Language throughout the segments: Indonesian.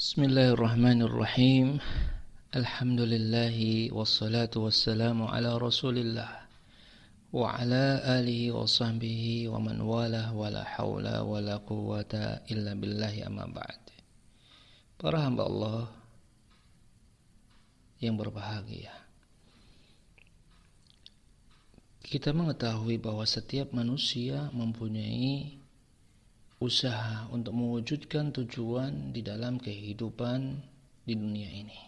Bismillahirrahmanirrahim. Alhamdulillahi wassalatu wassalamu ala Rasulillah wa ala alihi wa sahbihi wa man walah wa la hawla wa la quwwata illa billahi amma ba'd. Para hamba Allah yang berbahagia, kita mengetahui bahwa setiap manusia mempunyai usaha untuk mewujudkan tujuan di dalam kehidupan di dunia ini.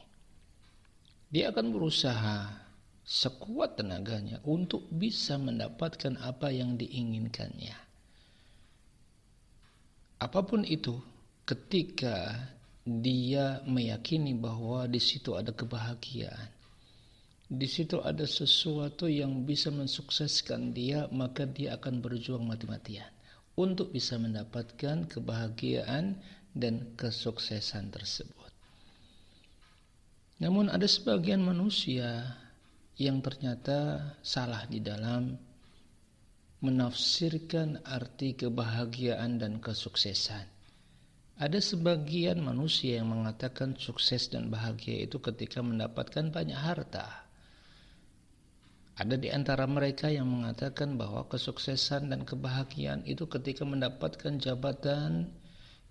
Dia akan berusaha sekuat tenaganya untuk bisa mendapatkan apa yang diinginkannya. Apapun itu, ketika dia meyakini bahwa di situ ada kebahagiaan, di situ ada sesuatu yang bisa mensukseskan dia, maka dia akan berjuang mati-matian untuk bisa mendapatkan kebahagiaan dan kesuksesan tersebut. Namun ada sebagian manusia yang ternyata salah di dalam menafsirkan arti kebahagiaan dan kesuksesan. Ada sebagian manusia yang mengatakan sukses dan bahagia itu ketika mendapatkan banyak harta. Ada di antara mereka yang mengatakan bahwa kesuksesan dan kebahagiaan itu ketika mendapatkan jabatan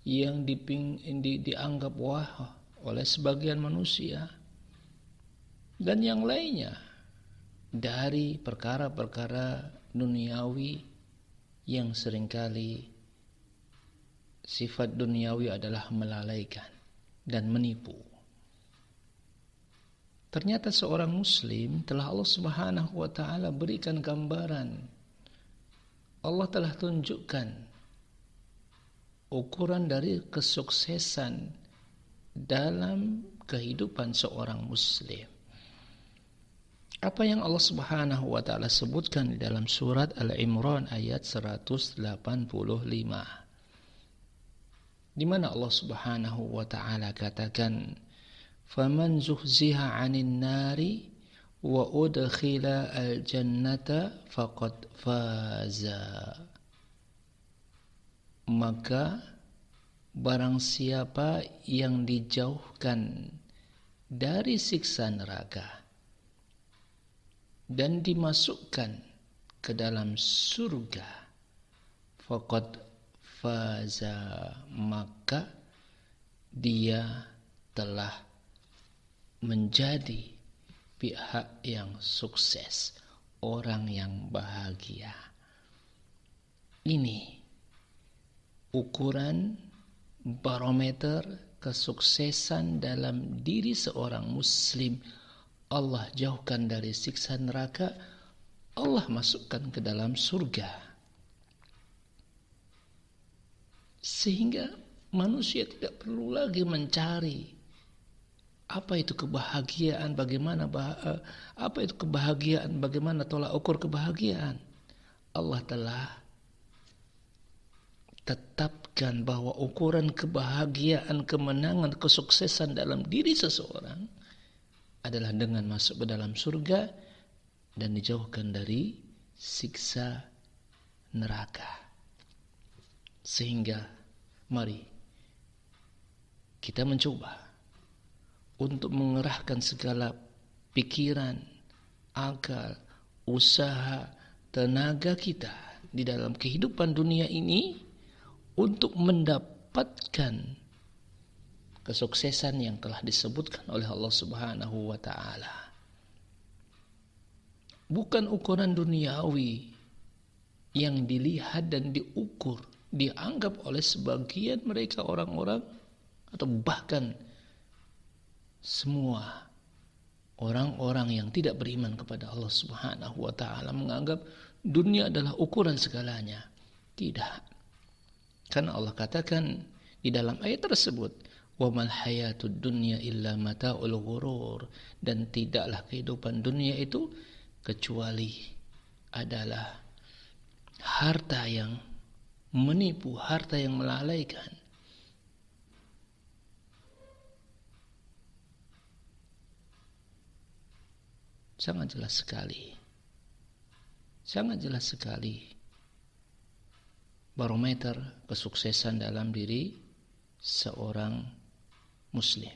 yang dianggap wah oleh sebagian manusia, dan yang lainnya dari perkara-perkara duniawi yang seringkali sifat duniawi adalah melalaikan dan menipu. Ternyata seorang muslim telah Allah Subhanahu wa taala berikan gambaran. Allah telah tunjukkan ukuran dari kesuksesan dalam kehidupan seorang muslim. Apa yang Allah Subhanahu wa taala sebutkan di dalam surat Al-Imran ayat 185. Di mana Allah Subhanahu wa taala katakan, "Faman zuhziha 'anil nari wa udkhila al-jannata faqad faza." Maka barang siapa yang dijauhkan dari siksa neraka dan dimasukkan ke dalam surga, faqad faza, maka dia telah menjadi pihak yang sukses, orang yang bahagia. Ini ukuran barometer kesuksesan dalam diri seorang muslim. Allah jauhkan dari siksa neraka, Allah masukkan ke dalam surga. Sehingga manusia tidak perlu lagi mencari apa itu kebahagiaan, bagaimana tolak ukur kebahagiaan. Allah telah tetapkan bahwa ukuran kebahagiaan, kemenangan, kesuksesan dalam diri seseorang adalah dengan masuk ke dalam surga dan dijauhkan dari siksa neraka. Sehingga mari kita mencoba untuk mengerahkan segala pikiran, akal, usaha, tenaga kita di dalam kehidupan dunia ini untuk mendapatkan kesuksesan yang telah disebutkan oleh Allah Subhanahu wa taala. Bukan ukuran duniawi yang dilihat dan diukur, dianggap oleh sebagian mereka orang-orang atau bahkan semua orang-orang yang tidak beriman kepada Allah Subhanahu wa taala menganggap dunia adalah ukuran segalanya. Tidak. Karena Allah katakan di dalam ayat tersebut, "Wa mal hayatud dunya illa mata'ul ghurur," dan tidaklah kehidupan dunia itu kecuali adalah harta yang menipu, harta yang melalaikan. Sangat jelas sekali barometer kesuksesan dalam diri seorang muslim.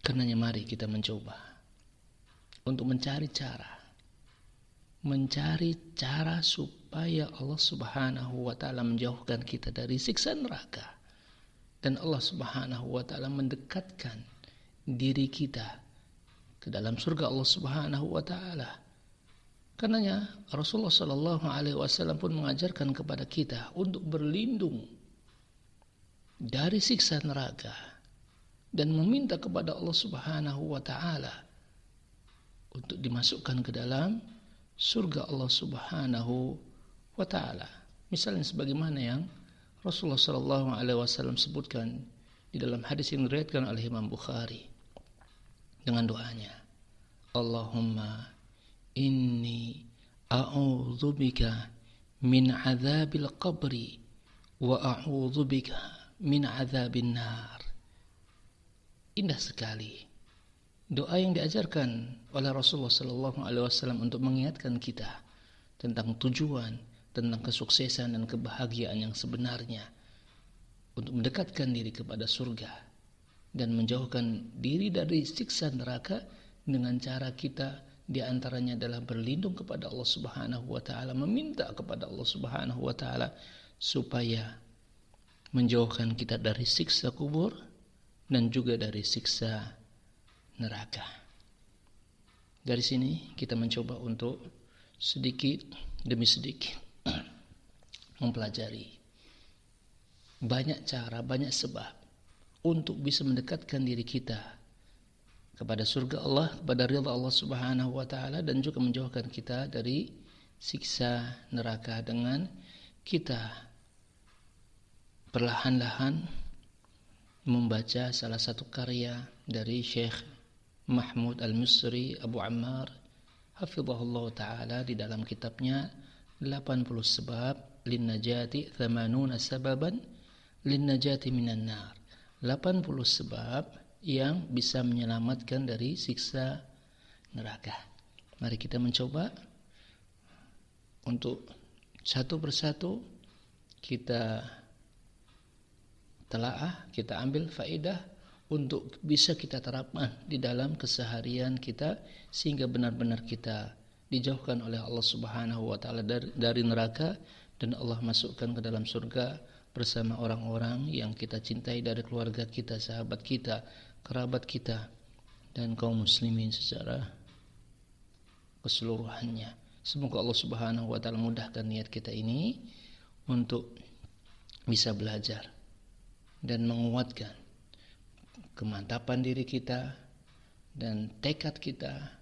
Karenanya mari kita mencoba untuk mencari cara supaya Allah Subhanahu wa taala menjauhkan kita dari siksa neraka, dan Allah Subhanahu wa taala mendekatkan diri kita ke dalam surga Allah Subhanahu wa taala. Karenanya Rasulullah sallallahu alaihi wasallam pun mengajarkan kepada kita untuk berlindung dari siksa neraka dan meminta kepada Allah Subhanahu wa taala untuk dimasukkan ke dalam surga Allah Subhanahu wa taala. Misalnya sebagaimana yang Rasulullah sallallahu alaihi wasallam sebutkan di dalam hadis yang diriwayatkan oleh Imam Bukhari dengan doanya, Allahumma inni a'udzubika min adzabil qabri wa a'udzubika min adzabin nar. Indah sekali doa yang diajarkan oleh Rasulullah sallallahu alaihi wasallam untuk mengingatkan kita tentang tujuan, tentang kesuksesan dan kebahagiaan yang sebenarnya, untuk mendekatkan diri kepada surga dan menjauhkan diri dari siksa neraka dengan cara kita di antaranya adalah berlindung kepada Allah Subhanahu wa taala, meminta kepada Allah Subhanahu wa taala supaya menjauhkan kita dari siksa kubur dan juga dari siksa neraka. Dari sini kita mencoba untuk sedikit demi sedikit mempelajari banyak cara, banyak sebab untuk bisa mendekatkan diri kita kepada surga Allah, kepada ridha Allah Subhanahu wa taala, dan juga menjauhkan kita dari siksa neraka dengan kita perlahan-lahan membaca salah satu karya dari Syekh Mahmud Al-Misri Abu Ammar hafizahullah taala di dalam kitabnya 80 sebab linnajati 80 sababan linnajati minan nar. 80 sebab yang bisa menyelamatkan dari siksa neraka. Mari kita mencoba untuk satu persatu kita telaah, kita ambil faedah untuk bisa kita terapkan di dalam keseharian kita, sehingga benar-benar kita dijauhkan oleh Allah Subhanahu wa taala dari neraka, dan Allah masukkan ke dalam surga bersama orang-orang yang kita cintai dari keluarga kita, sahabat kita, kerabat kita, dan kaum muslimin secara keseluruhannya. Semoga Allah Subhanahu wa taala mudahkan niat kita ini untuk bisa belajar dan menguatkan kemantapan diri kita dan tekad kita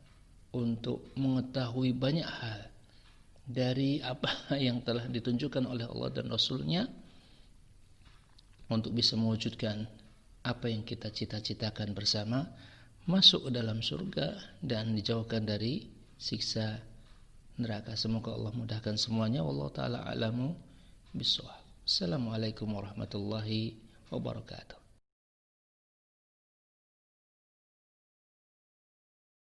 untuk mengetahui banyak hal dari apa yang telah ditunjukkan oleh Allah dan Rasul-Nya, untuk bisa mewujudkan apa yang kita cita-citakan bersama, masuk ke dalam surga dan dijauhkan dari siksa neraka. Semoga Allah mudahkan semuanya. Wallahu taala a'lamu bissawab. Assalamualaikum warahmatullahi wabarakatuh.